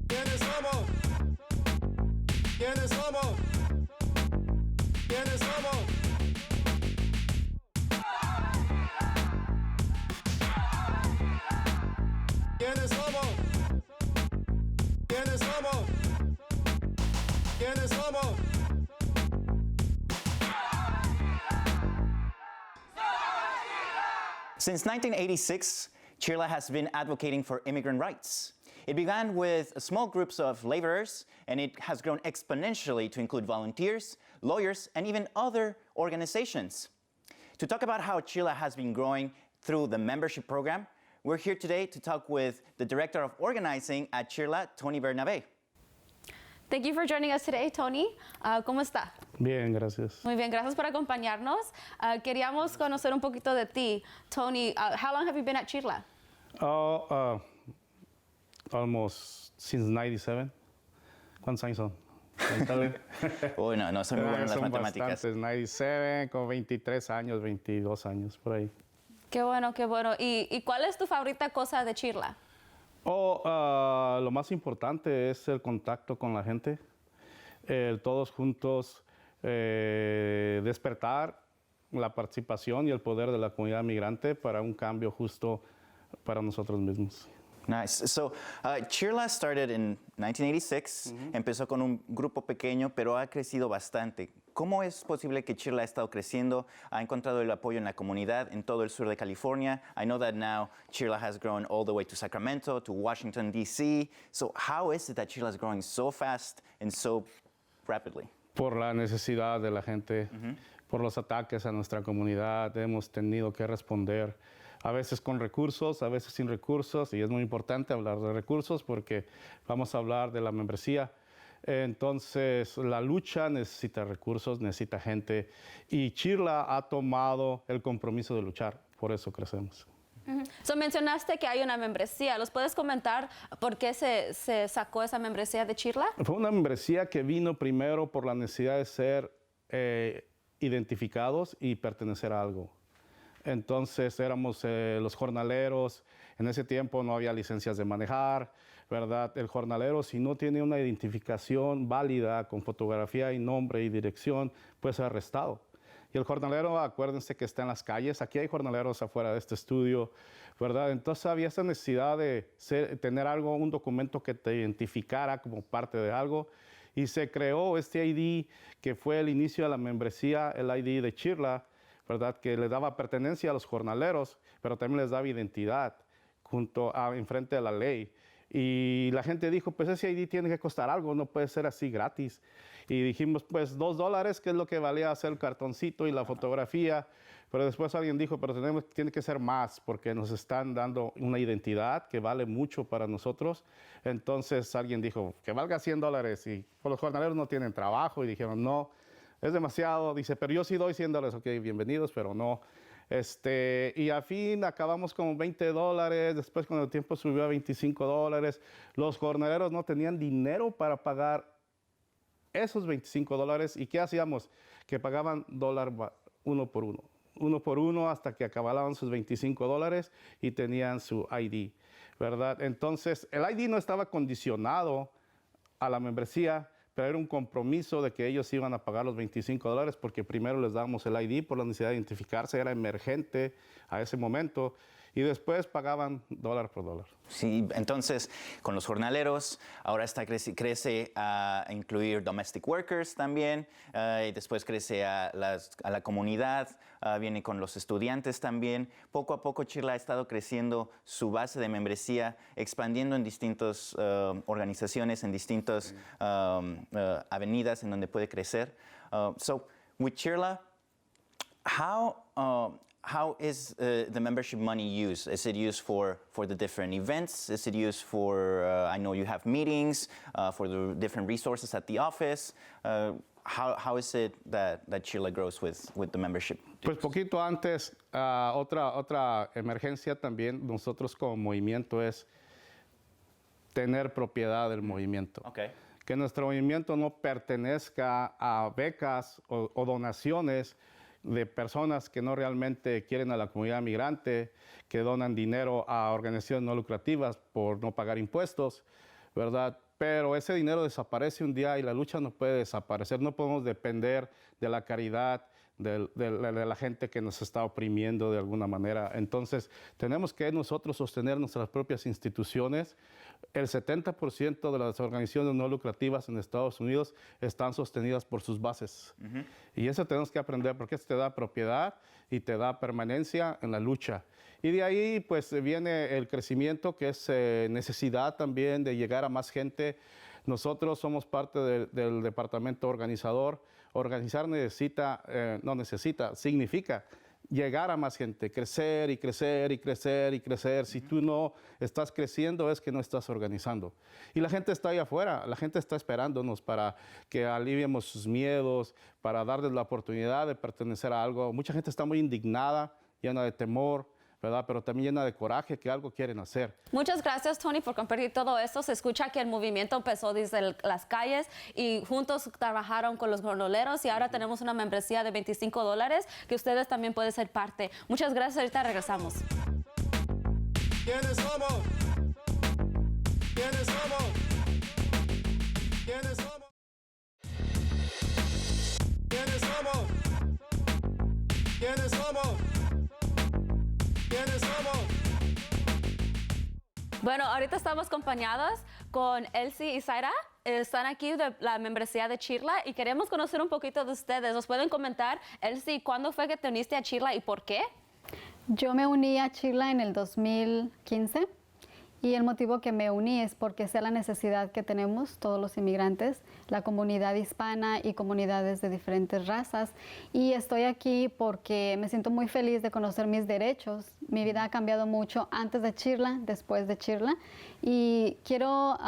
¿Quiénes somos? ¿Quiénes somos? ¿Quiénes somos? ¿Quiénes somos? ¿Quiénes somos? ¿Quiénes somos? Since 1986, CHIRLA has been advocating for immigrant rights. It began with small groups of laborers, and it has grown exponentially to include volunteers, lawyers, and even other organizations. To talk about how CHIRLA has been growing through the membership program, we're here today to talk with the Director of Organizing at CHIRLA, Tony Bernabe. Thank you for joining us today, Tony. ¿Cómo está? Bien, gracias. Muy bien, gracias por acompañarnos. Queríamos conocer un poquito de ti. Tony, how long have you been at CHIRLA? Almost since 97. ¿Cuántos años son? Uy, no soy muy bueno en las son matemáticas. Bastantes, 97, con 23 años, 22 años, por ahí. Qué bueno, qué bueno. ¿Y cuál es tu favorita cosa de CHIRLA? Lo más importante es el contacto con la gente, el todos juntos despertar la participación y el poder de la comunidad migrante para un cambio justo para nosotros mismos. Nice. So, CHIRLA started in 1986. Empezó con un grupo pequeño, pero ha crecido bastante. ¿Cómo es posible que CHIRLA ha estado creciendo? Ha encontrado el apoyo en la comunidad en todo el sur de California. I know that now CHIRLA has grown all the way to Sacramento, to Washington, D.C. So, how is it that CHIRLA is growing so fast and so rapidly? Por la necesidad de la gente, por los ataques a nuestra comunidad, hemos tenido que responder. A veces con recursos, a veces sin recursos, y es muy importante hablar de recursos porque vamos a hablar de la membresía. Entonces, la lucha necesita recursos, necesita gente, y CHIRLA ha tomado el compromiso de luchar, por eso crecemos. So, mencionaste que hay una membresía. ¿Los puedes comentar por qué se sacó esa membresía de CHIRLA? Fue una membresía que vino primero por la necesidad de ser identificados y pertenecer a algo. Entonces éramos los jornaleros. En ese tiempo no había licencias de manejar, ¿verdad? El jornalero, si no tiene una identificación válida con fotografía y nombre y dirección, puede ser arrestado. Y el jornalero, acuérdense que está en las calles. Aquí hay jornaleros afuera de este estudio, ¿verdad? Entonces había esa necesidad de tener algo, un documento que te identificara como parte de algo. Y se creó este ID que fue el inicio de la membresía, el ID de CHIRLA, ¿verdad? Que le daba pertenencia a los jornaleros, pero también les daba identidad enfrente de la ley. Y la gente dijo, pues ese ID tiene que costar algo, no puede ser así gratis. Y dijimos, pues $2, que es lo que valía hacer el cartoncito y la fotografía. Pero después alguien dijo, pero tiene que ser más, porque nos están dando una identidad que vale mucho para nosotros. Entonces alguien dijo, que valga $100. Y pues, los jornaleros no tienen trabajo, y dijeron, no, es demasiado. Dice, pero yo sí doy $100. Ok, bienvenidos, pero no. Y al fin acabamos con $20. Después, con el tiempo, subió a $25. Los jornaleros no tenían dinero para pagar esos $25. ¿Y qué hacíamos? Que pagaban uno por uno hasta que acababan sus $25 y tenían su ID, ¿verdad? Entonces, el ID no estaba condicionado a la membresía, pero era un compromiso de que ellos iban a pagar los $25 porque primero les dábamos el ID por la necesidad de identificarse, era emergente a ese momento, y después pagaban $1 por $1. Sí, entonces con los jornaleros ahora crece a incluir domestic workers también, y después crece a la comunidad, viene con los estudiantes también. Poco a poco CHIRLA ha estado creciendo su base de membresía, expandiendo en distintas organizaciones, en distintas avenidas en donde puede crecer. So with CHIRLA, how is the membership money used? Is it used for the different events? Is it used for, I know you have meetings, for the different resources at the office? How is it that CHIRLA grows with the membership? Pues poquito antes, otra emergencia también, nosotros como movimiento es tener propiedad del movimiento. Okay. Que nuestro movimiento no pertenezca a becas o donaciones. de personas que no realmente quieren a la comunidad migrante, que donan dinero a organizaciones no lucrativas por no pagar impuestos, ¿verdad? Pero ese dinero desaparece un día y la lucha no puede desaparecer. No podemos depender de la caridad de la gente que nos está oprimiendo de alguna manera. Entonces, tenemos que nosotros sostener nuestras propias instituciones. El 70% de las organizaciones no lucrativas en Estados Unidos están sostenidas por sus bases. Y eso tenemos que aprender porque eso te da propiedad y te da permanencia en la lucha. Y de ahí pues viene el crecimiento, que es necesidad también de llegar a más gente. Nosotros somos parte del departamento organizador. Organizar significa llegar a más gente, crecer y crecer y crecer y crecer. Si tú no estás creciendo es que no estás organizando. Y la gente está ahí afuera, la gente está esperándonos para que aliviemos sus miedos, para darles la oportunidad de pertenecer a algo. Mucha gente está muy indignada, llena de temor, ¿verdad? Pero también llena de coraje, que algo quieren hacer. Muchas gracias, Tony, por compartir todo esto. Se escucha que el movimiento empezó desde las calles y juntos trabajaron con los gordoleros y ahora tenemos una membresía de $25 que ustedes también pueden ser parte. Muchas gracias, ahorita regresamos. ¿Quiénes somos? ¿Quiénes somos? ¿Quiénes somos? ¿Quiénes somos? ¿Quiénes somos? ¿Quiénes somos? Bueno, ahorita estamos acompañados con Elsie y Saira. Están aquí de la membresía de CHIRLA y queremos conocer un poquito de ustedes. ¿Nos pueden comentar, Elsie, cuándo fue que te uniste a CHIRLA y por qué? Yo me uní a CHIRLA en el 2015 y el motivo que me uní es porque sé la necesidad que tenemos todos los inmigrantes, la comunidad hispana y comunidades de diferentes razas. Y estoy aquí porque me siento muy feliz de conocer mis derechos. Mi vida ha cambiado mucho antes de CHIRLA, después de CHIRLA. Y quiero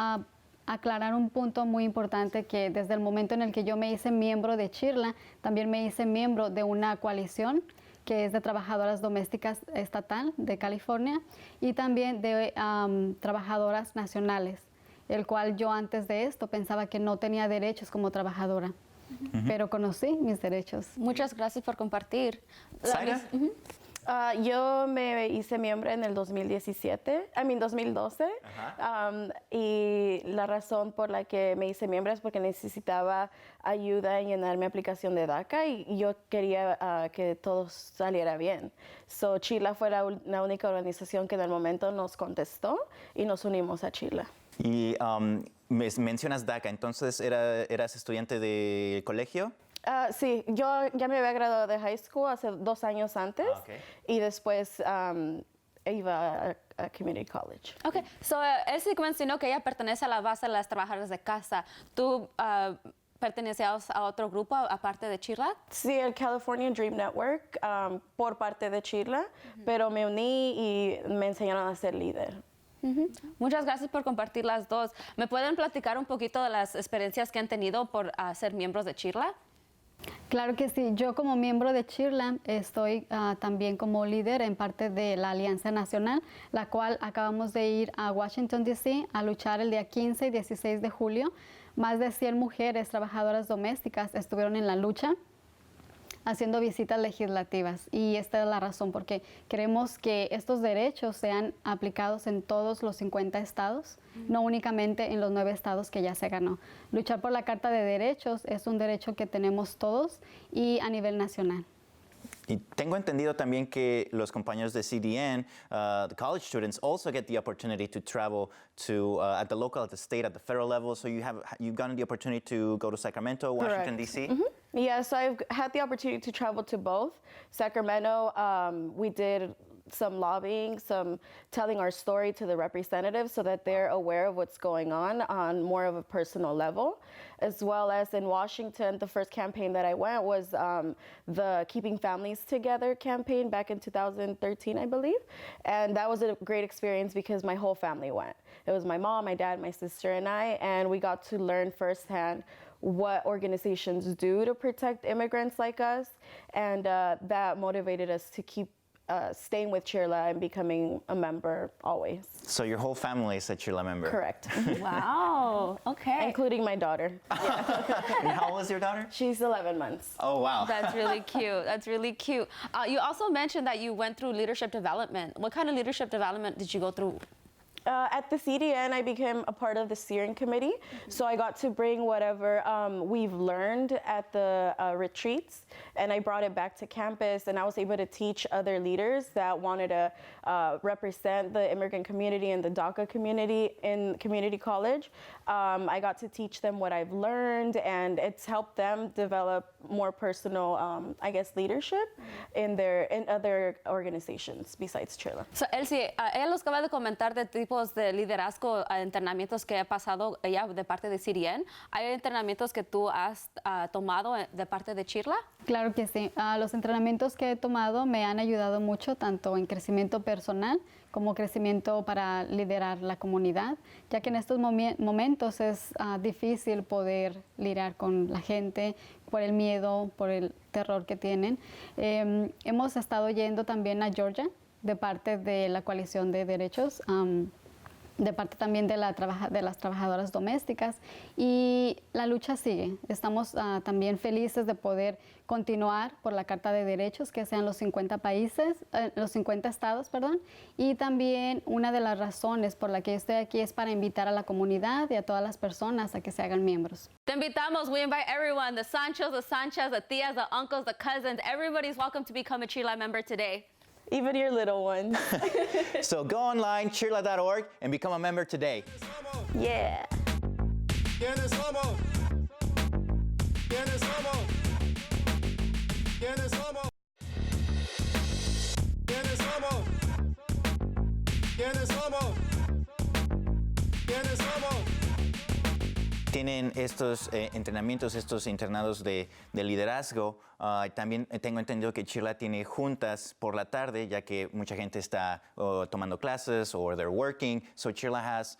aclarar un punto muy importante, que desde el momento en el que yo me hice miembro de CHIRLA, también me hice miembro de una coalición que es de trabajadoras domésticas estatal de California y también de trabajadoras nacionales, el cual yo antes de esto pensaba que no tenía derechos como trabajadora, pero conocí mis derechos. Muchas gracias por compartir. Saira. Yo me hice miembro en el 2012. Y la razón por la que me hice miembro es porque necesitaba ayuda en llenar mi aplicación de DACA y yo quería que todo saliera bien. So, CHIRLA fue la única organización que en el momento nos contestó y nos unimos a CHIRLA. Y mencionas DACA, entonces ¿eras estudiante de colegio? Sí, yo ya me había graduado de high school hace 2 años antes y después iba a community college. Ok, Elsie mencionó que ella pertenece a la base de las trabajadoras de casa. ¿Tú pertenecías a otro grupo aparte de CHIRLA? Sí, el California Dream Network por parte de CHIRLA, pero me uní y me enseñaron a ser líder. Muchas gracias por compartir las dos. ¿Me pueden platicar un poquito de las experiencias que han tenido por ser miembros de CHIRLA? Claro que sí. Yo como miembro de CHIRLA estoy también como líder en parte de la Alianza Nacional, la cual acabamos de ir a Washington, D.C. a luchar el día 15 y 16 de julio. Más de 100 mujeres trabajadoras domésticas estuvieron en la lucha haciendo visitas legislativas y esta es la razón porque queremos que estos derechos sean aplicados en todos los 50 estados, no únicamente en los 9 estados que ya se ganó. Luchar por la Carta de Derechos es un derecho que tenemos todos y a nivel nacional. Y tengo entendido también que los compañeros de CDN, the college students, also get the opportunity to travel to at the local, at the state, at the federal level. So you've gotten the opportunity to go to Sacramento, Washington, D.C. Yeah, so I've had the opportunity to travel to both. Sacramento, we did some lobbying, some telling our story to the representatives so that they're aware of what's going on more of a personal level. As well as in Washington, the first campaign that I went was the Keeping Families Together campaign back in 2013, I believe. And that was a great experience because my whole family went. It was my mom, my dad, my sister, and I, and we got to learn firsthand what organizations do to protect immigrants like us, and that motivated us to keep staying with CHIRLA and becoming a member always. So your whole family is a CHIRLA member? Correct. Wow. Okay. Including my daughter. And how old is your daughter? She's 11 months. Oh, wow. That's really cute. That's really cute. You also mentioned that you went through leadership development. What kind of leadership development did you go through? At the CDN, I became a part of the steering committee. So I got to bring whatever we've learned at the retreats, and I brought it back to campus, and I was able to teach other leaders that wanted to represent the immigrant community and the DACA community in community college. I got to teach them what I've learned, and it's helped them develop more personal, I guess, leadership in other organizations besides CHIRLA. So, Elsie, ella nos acaba de comentar de tipos de liderazgo, entrenamientos que ha pasado ella de parte de CDN. ¿Hay entrenamientos que tú has tomado de parte de CHIRLA? Claro que sí. Los entrenamientos que he tomado me han ayudado mucho, tanto en crecimiento personal como crecimiento para liderar la comunidad, ya que en estos momentos es difícil poder lidiar con la gente por el miedo, por el terror que tienen. Hemos estado yendo también a Georgia de parte de la coalición de derechos, de parte también de las trabajadoras domésticas, y la lucha sigue. Estamos también felices de poder continuar por la Carta de Derechos, que sean los 50 estados, y también una de las razones por la que estoy aquí es para invitar a la comunidad y a todas las personas a que se hagan miembros. Te invitamos, we invite everyone, the Sanchos, the Sanchas, the tias, the uncles, the cousins, everybody's welcome to become a CHIRLA member today. Even your little ones. So go online, chirla.org, and become a member today. Yeah. ¿Quiénes somos? ¿Quiénes somos? ¿Quiénes somos? ¿Quiénes somos? ¿Quiénes somos? ¿Quiénes somos? Tienen estos entrenamientos, estos internados de liderazgo. También tengo entendido que CHIRLA tiene juntas por la tarde, ya que mucha gente está tomando clases or they're working. So CHIRLA has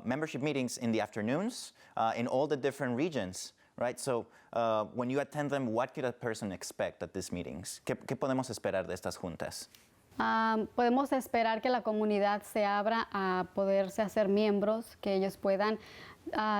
membership meetings in the afternoons in all the different regions, right? So when you attend them, what could a person expect at these meetings? ¿Qué podemos esperar de estas juntas? Podemos esperar que la comunidad se abra a poderse hacer miembros, que ellos puedan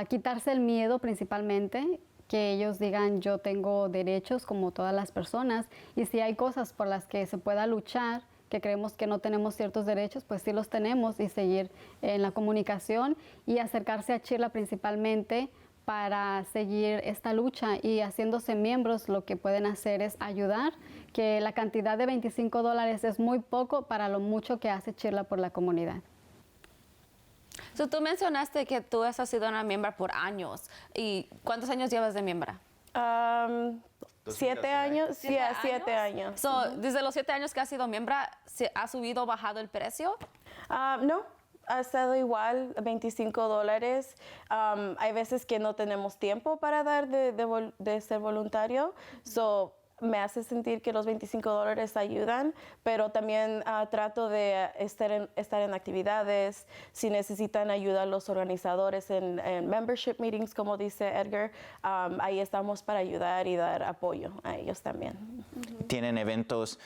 quitarse el miedo principalmente, que ellos digan yo tengo derechos como todas las personas, y si hay cosas por las que se pueda luchar, que creemos que no tenemos ciertos derechos, pues sí los tenemos, y seguir en la comunicación y acercarse a CHIRLA principalmente para seguir esta lucha, y haciéndose miembros lo que pueden hacer es ayudar, que la cantidad de $25 es muy poco para lo mucho que hace CHIRLA por la comunidad. So, tú mencionaste que tú has sido una miembro por años. ¿Y cuántos años llevas de miembro? 7 años. Sí, 7 años. So, desde los 7 años que has sido miembro, ¿ha subido o bajado el precio? No, ha estado igual, $25. Hay veces que no tenemos tiempo para dar de ser voluntario. So, me hace sentir que los $25 ayudan, pero también trato de estar en actividades. Si necesitan ayuda los organizadores en membership meetings, como dice Edgar, ahí estamos para ayudar y dar apoyo a ellos también. ¿Tienen eventos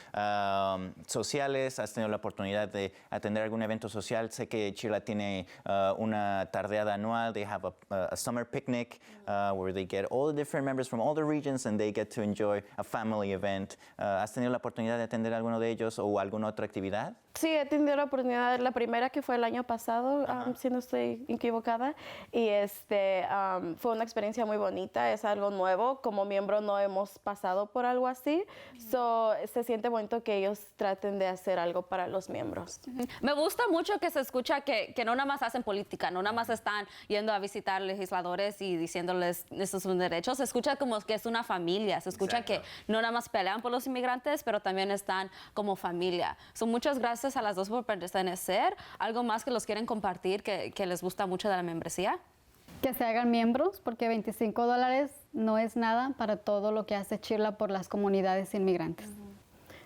sociales? ¿Has tenido la oportunidad de atender algún evento social? Sé que CHIRLA tiene una tardeada anual. They have a summer picnic where they get all the different members from all the regions and they get to enjoy a family event. ¿Has tenido la oportunidad de atender alguno de ellos o alguna otra actividad? Sí, he tenido la oportunidad, la primera que fue el año pasado, si no estoy equivocada, y fue una experiencia muy bonita, es algo nuevo, como miembro no hemos pasado por algo así, se siente bonito que ellos traten de hacer algo para los miembros. Me gusta mucho que se escucha que no nada más hacen política, no nada más están yendo a visitar legisladores y diciéndoles estos son derechos, se escucha como que es una familia, se escucha Exacto. que no nada más pelean por los inmigrantes, pero también están como familia. Muchas gracias a las dos por pertenecer. ¿Algo más que los quieren compartir que les gusta mucho de la membresía? Que se hagan miembros, porque $25 no es nada para todo lo que hace CHIRLA por las comunidades inmigrantes.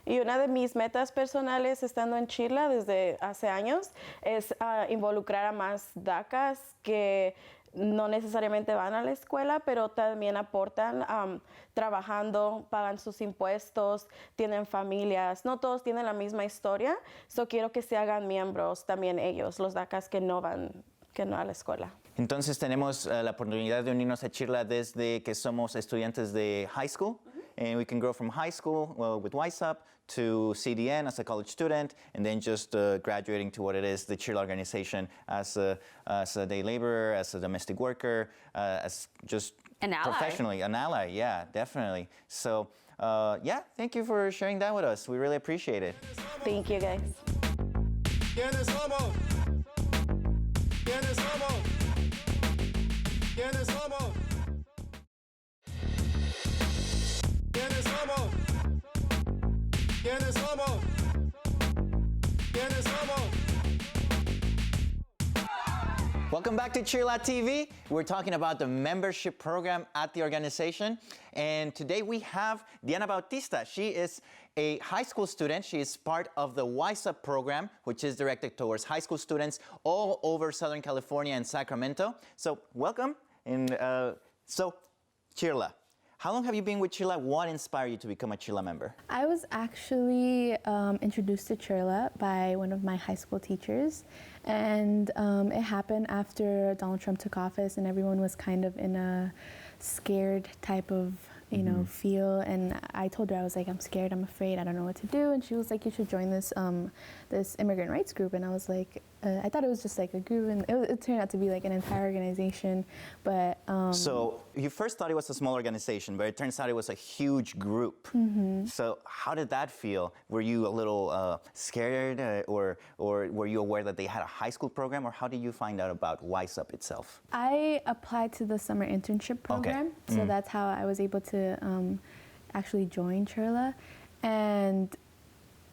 Y una de mis metas personales estando en CHIRLA desde hace años es involucrar a más DACAs que no necesariamente van a la escuela, pero también aportan trabajando, pagan sus impuestos, tienen familias. No todos tienen la misma historia, so quiero que se hagan miembros también ellos, los DACAs que no van a la escuela. Entonces tenemos la oportunidad de unirnos a CHIRLA desde que somos estudiantes de high school. And we can grow from high school with WISUP to CDN as a college student, and then just graduating to what it is, the CHIRLA organization as a day laborer, as a domestic worker, as just an ally. Professionally, an ally, yeah, definitely. So, yeah, thank you for sharing that with us. We really appreciate it. Thank you, guys. ¿Quiénes somos? ¿Quiénes somos? ¿Quiénes somos? ¿Quiénes somos? ¿Quiénes somos? ¿Quiénes somos? Welcome back to CHIRLA TV. We're talking about the membership program at the organization. And today we have Diana Bautista. She is a high school student. She is part of the WISUP program, which is directed towards high school students all over Southern California and Sacramento. So welcome. And so, CHIRLA. How long have you been with CHIRLA? What inspired you to become a CHIRLA member? I was actually introduced to CHIRLA by one of my high school teachers, and it happened after Donald Trump took office and everyone was kind of in a scared type of feel, and I told her, I was like, I'm scared, I'm afraid, I don't know what to do, and she was like, you should join this this immigrant rights group, and I was like, I thought it was just like a group, and it turned out to be like an entire organization, but... So you first thought it was a small organization, but it turns out it was a huge group. So how did that feel? Were you a little scared, or were you aware that they had a high school program, or how did you find out about WISUP itself? I applied to the summer internship program, so that's how I was able to actually join CHIRLA. And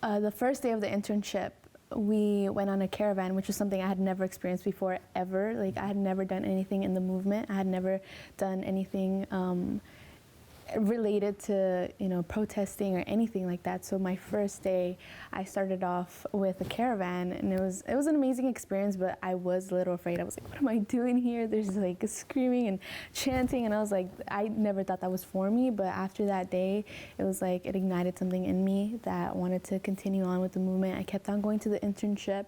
the first day of the internship, we went on a caravan, which was something I had never experienced before, ever. Like, I had never done anything in the movement. I had never done anything related to, protesting or anything like that. So my first day, I started off with a caravan, and it was an amazing experience, but I was a little afraid. I was like, what am I doing here? There's like screaming and chanting, and I was like, I never thought that was for me, but after that day, it was like it ignited something in me that wanted to continue on with the movement. I kept on going to the internship.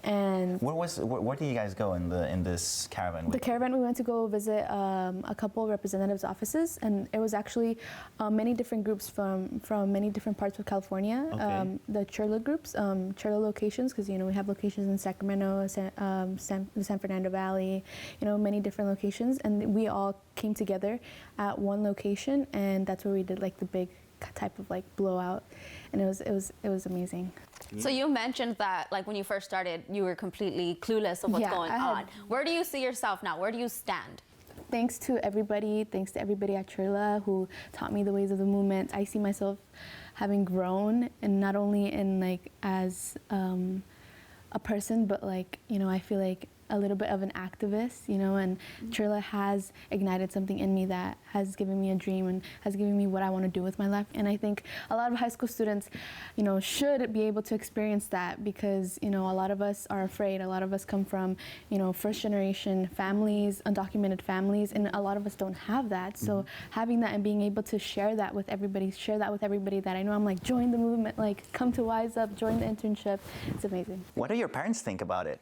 And where did you guys go in this caravan? The caravan, we went to go visit a couple of representatives' offices, and it was actually many different groups from many different parts of California. Okay. The CHIRLA groups, CHIRLA locations, because we have locations in Sacramento, the San Fernando Valley, many different locations, and we all came together at one location, and that's where we did like the big type of like blowout, and it was amazing. So you mentioned that like when you first started, you were completely clueless of what's going on. Where do you see yourself now? Where do you stand? Thanks to everybody at CHIRLA who taught me the ways of the movement. I see myself having grown, and not only in like as a person, but like I feel like a little bit of an activist, and CHIRLA has ignited something in me that has given me a dream and has given me what I want to do with my life. And I think a lot of high school students, should be able to experience that, because, a lot of us are afraid. A lot of us come from, first generation families, undocumented families, and a lot of us don't have that. So having that and being able to share that with everybody that I know, I'm like, join the movement, like come to WISUP, join the internship. It's amazing. What do your parents think about it?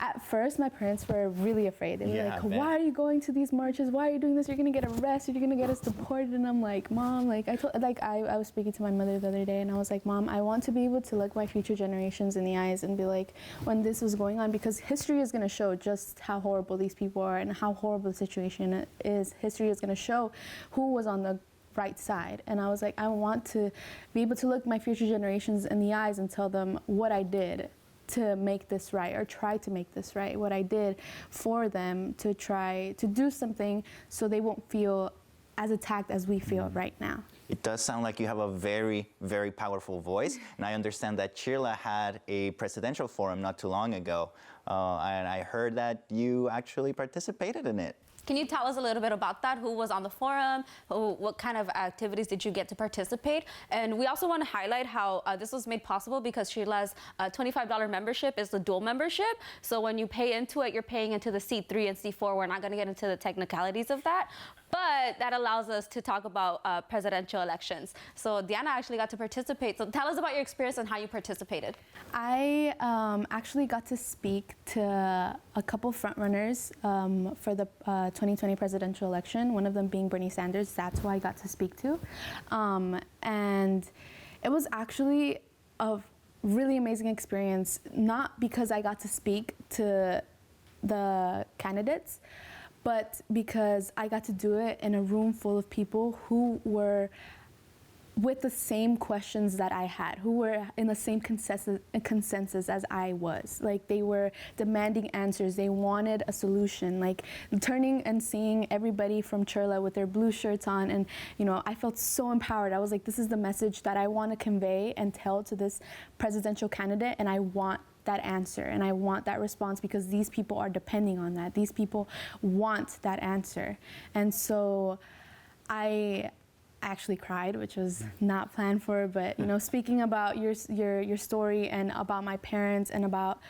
At first, my parents were really afraid. They were like, why are you going to these marches? Why are you doing this? You're going to get arrested. You're going to get us deported. And I'm like, Mom, I was speaking to my mother the other day, and I was like, Mom, I want to be able to look my future generations in the eyes and be like, when this was going on, because history is going to show just how horrible these people are and how horrible the situation is. History is going to show who was on the right side. And I was like, I want to be able to look my future generations in the eyes and tell them what I did to make this right, or try to make this right, what I did for them to try to do something so they won't feel as attacked as we feel right now. It does sound like you have a very, very powerful voice. And I understand that CHIRLA had a presidential forum not too long ago. And I heard that you actually participated in it. Can you tell us a little bit about that? Who was on the forum? What kind of activities did you get to participate? And we also want to highlight how this was made possible because CHIRLA's $25 membership is the dual membership. So when you pay into it, you're paying into the C3 and C4. We're not going to get into the technicalities of that. But that allows us to talk about presidential elections. So Diana actually got to participate. So tell us about your experience and how you participated. I actually got to speak to a couple frontrunners for the 2020 presidential election, one of them being Bernie Sanders. That's who I got to speak to. And it was actually a really amazing experience, not because I got to speak to the candidates, but because I got to do it in a room full of people who were with the same questions that I had, who were in the same consensus as I was. Like, they were demanding answers. They wanted a solution. Like, turning and seeing everybody from CHIRLA with their blue shirts on, and I felt so empowered. I was like, this is the message that I want to convey and tell to this presidential candidate, and I want that answer and I want that response because these people are depending on that. These people want that answer. And so I actually cried, which was not planned for, but speaking about your story and about my parents and about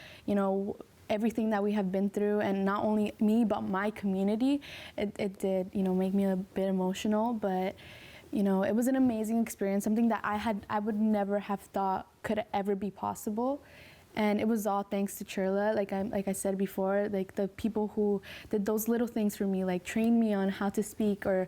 everything that we have been through, and not only me but my community, it did make me a bit emotional, but it was an amazing experience, something that I would never have thought could ever be possible. And it was all thanks to CHIRLA, like I said before, like the people who did those little things for me, like trained me on how to speak or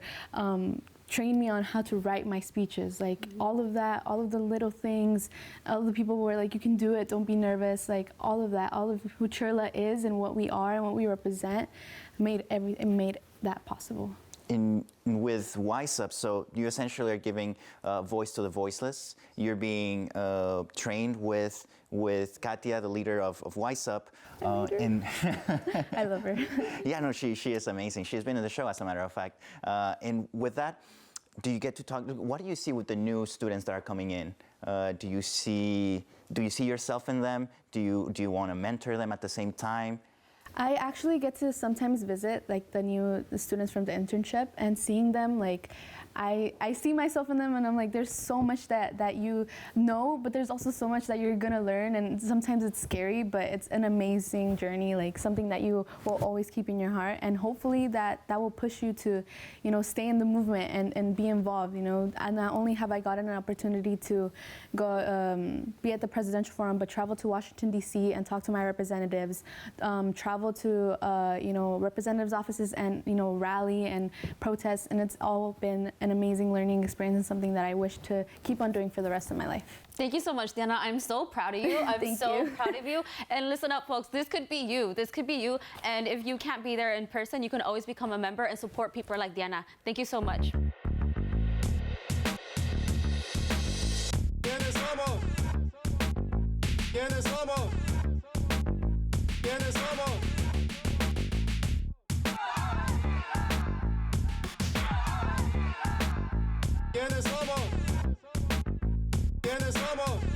trained me on how to write my speeches, like all of that, all of the little things, all the people were like, you can do it, don't be nervous, like all of that, all of who CHIRLA is and what we are and what we represent made that possible. With WISE-UP, so you essentially are giving voice to the voiceless. You're being trained with Katia, the leader of WISE-UP. I love her. Yeah, no, she is amazing. She's been in the show, as a matter of fact. And with that, do you get to talk? What do you see with the new students that are coming in? Do you see yourself in them? Do you want to mentor them at the same time? I actually get to sometimes visit like the students from the internship, and seeing them, like I see myself in them, and I'm like, there's so much that you know, but there's also so much that you're gonna learn, and sometimes it's scary, but it's an amazing journey, like something that you will always keep in your heart, and hopefully that will push you to stay in the movement and be involved. And not only have I gotten an opportunity to go be at the presidential forum, but travel to Washington DC and talk to my representatives, travel to representatives' offices and rally and protest, and it's all been an amazing learning experience and something that I wish to keep on doing for the rest of my life. Thank you so much, Diana. I'm so proud of you. I'm so proud of you. And listen up, folks, this could be you. This could be you. And if you can't be there in person, you can always become a member and support people like Diana. Thank you so much. ¿Quiénes somos? ¿Quiénes somos? ¿Quiénes somos? ¿Quiénes somos? ¿Quiénes somos?